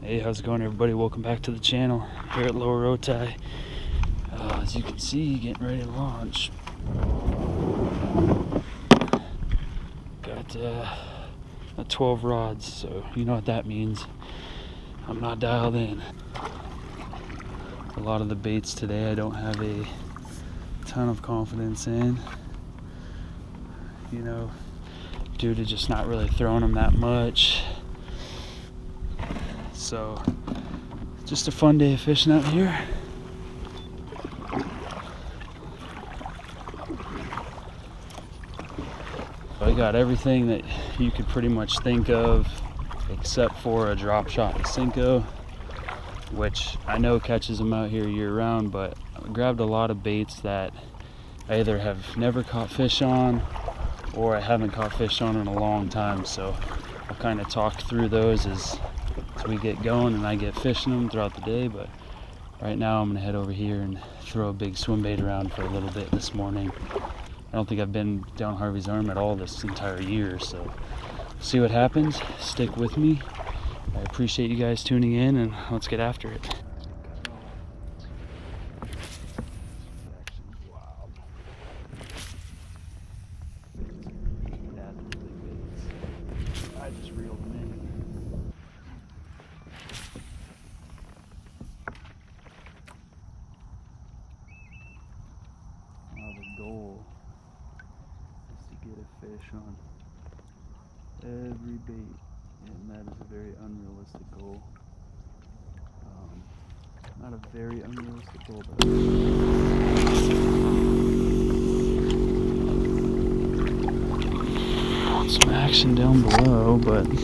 Hey, how's it going, everybody? Welcome back to the channel here at Lower Otay. As you can see, getting ready to launch. Got 12 rods, so you know what that means. I'm not dialed in. A lot of the baits today I don't have a ton of confidence in, you know, due to just not really throwing them that much. So just a fun day of fishing out here. I got everything that you could pretty much think of except for a drop shot Senko, which I know catches them out here year round, but I grabbed a lot of baits that I either have never caught fish on or I haven't caught fish on in a long time. So I'll kind of talk through those as we get going and I get fishing them throughout the day. But right now I'm gonna head over here and throw a big swim bait around for a little bit this morning. I don't think I've been down Harvey's Arm at all this entire year, so see what happens. Stick with me. I appreciate you guys tuning in, and let's get after it. I just reeled them in. Now the goal is to get a fish on every bait, and that is a very unrealistic goal. Not a very unrealistic goal, but some action down below, but that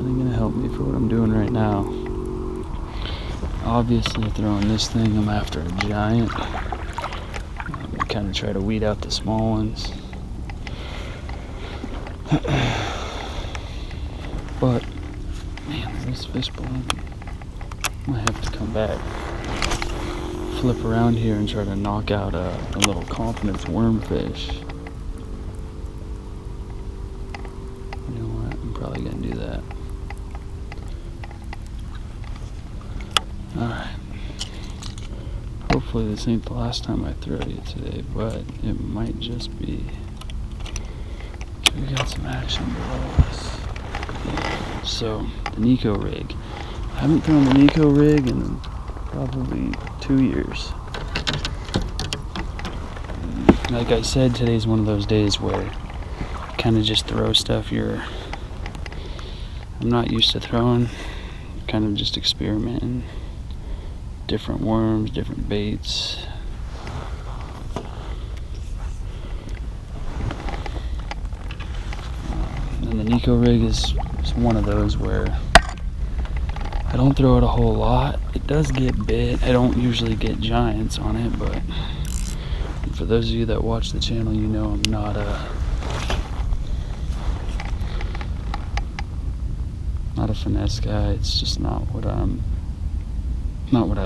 ain't gonna help me for what I'm doing right now. Obviously, throwing this thing, I'm after a giant. I'm gonna kind of try to weed out the small ones. But man, this fish below me. I might have to come back, flip around here and try to knock out a little confidence worm fish. You know what, I'm probably gonna do that. Alright, hopefully this ain't the last time I throw you today, but it might just be. We got some action below us. So, the Neko rig. I haven't thrown the Neko rig in probably 2 years. Like I said, today's one of those days where you kind of just throw stuff I'm not used to throwing. Kind of just experimenting. Different worms, different baits. And the Neko rig is one of those where I don't throw it a whole lot. It does get bit. I don't usually get giants on it, but for those of you that watch the channel, you know I'm not a finesse guy. It's just not what I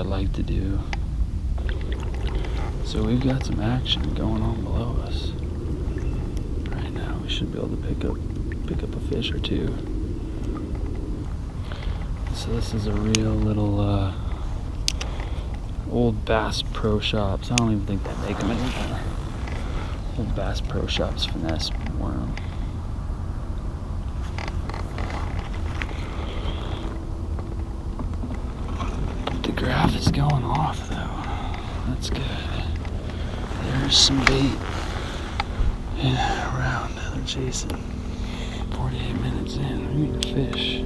like to do. So we've got some action going on below us. Right now we should be able to pick up a fish or two. So this is a real little old Bass Pro Shops. I don't even think they make them anymore. Old Bass Pro Shops finesse worm. The graph is going off though. That's good. There's some bait around. They're chasing. 48 minutes in. We need a fish.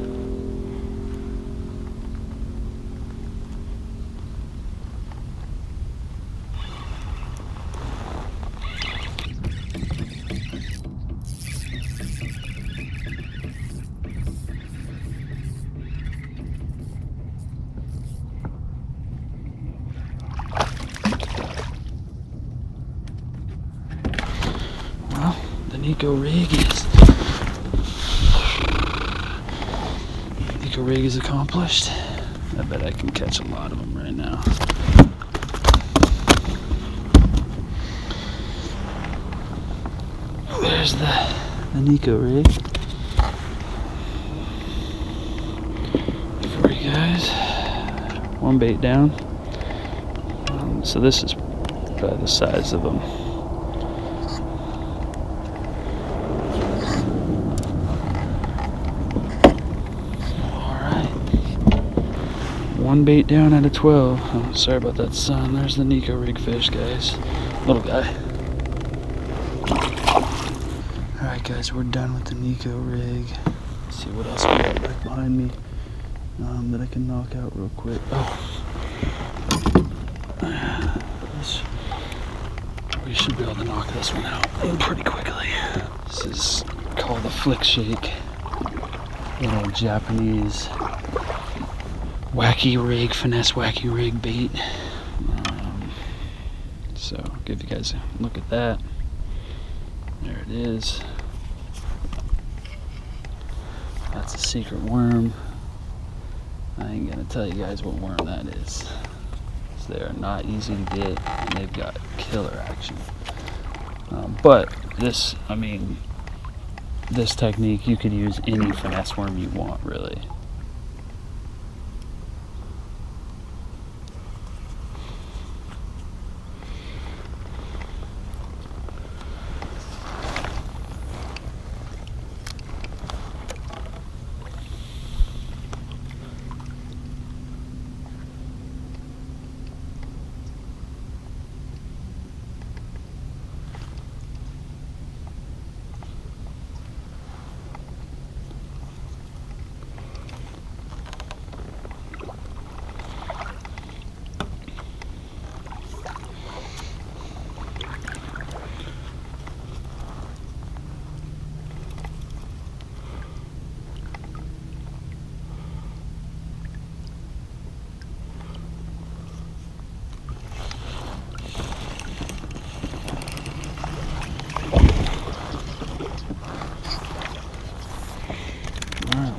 Neko rig is accomplished. I bet I can catch a lot of them right now. There's the Neko rig for you guys. One bait down. So this is probably the size of them. Alright. One bait down out of 12. Oh, sorry about that sun. There's the Neko rig fish, guys. Little guy. Alright guys, we're done with the Neko rig. Let's see what else we got back behind me that I can knock out real quick. Oh. We should be able to knock this one out pretty quickly. This is called the Flick Shake. Little Japanese Wacky Rig, finesse Wacky Rig bait. So I'll give you guys a look at that. There it is. That's a secret worm. I ain't gonna tell you guys what worm that is. They are not easy to get, and they've got killer action. But this, I mean, this technique, you could use any finesse worm you want, really.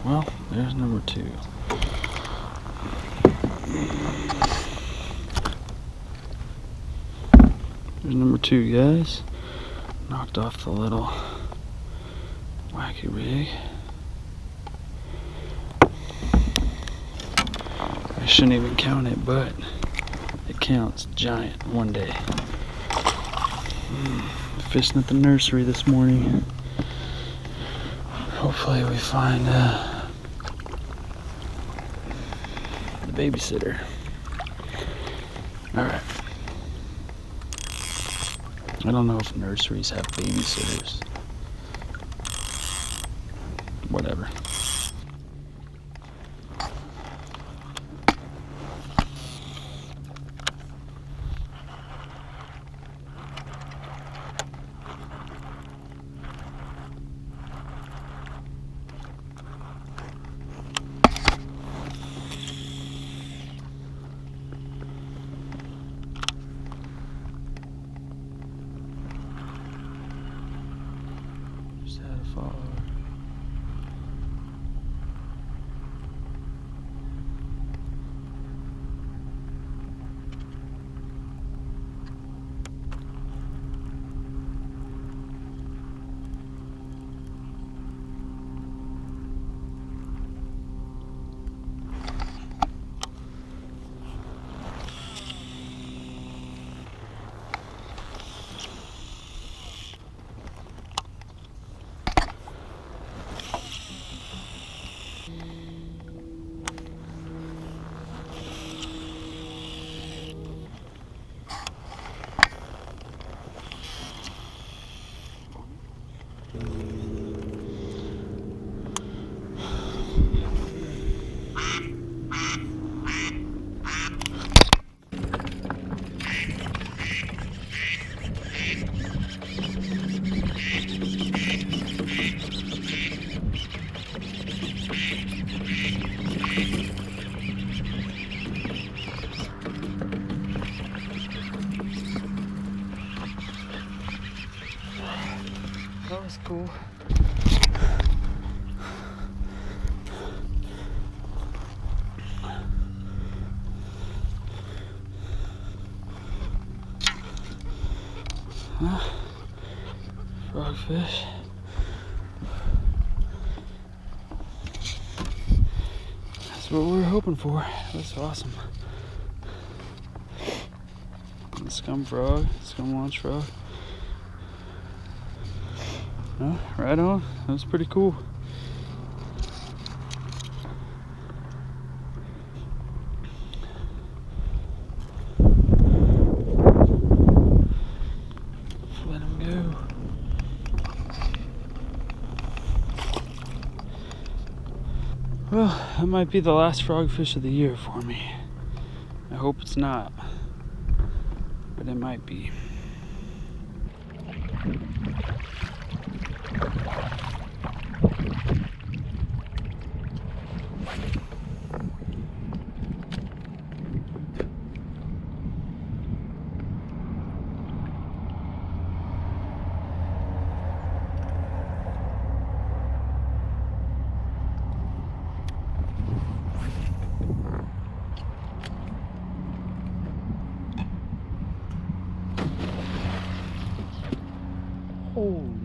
Well, there's number 2. There's number 2, guys. Knocked off the little Wacky rig. I shouldn't even count it, but it counts. Giant one day. Fishing at the nursery this morning. Hopefully we find the babysitter. Alright. I don't know if nurseries have babysitters. Whatever. That was cool. Frogfish. what we were hoping for. That's awesome. The scum frog, scum launch frog. Oh, right on. That was pretty cool. Let him go. Well, that might be the last frogfish of the year for me. I hope it's not, but it might be. Holy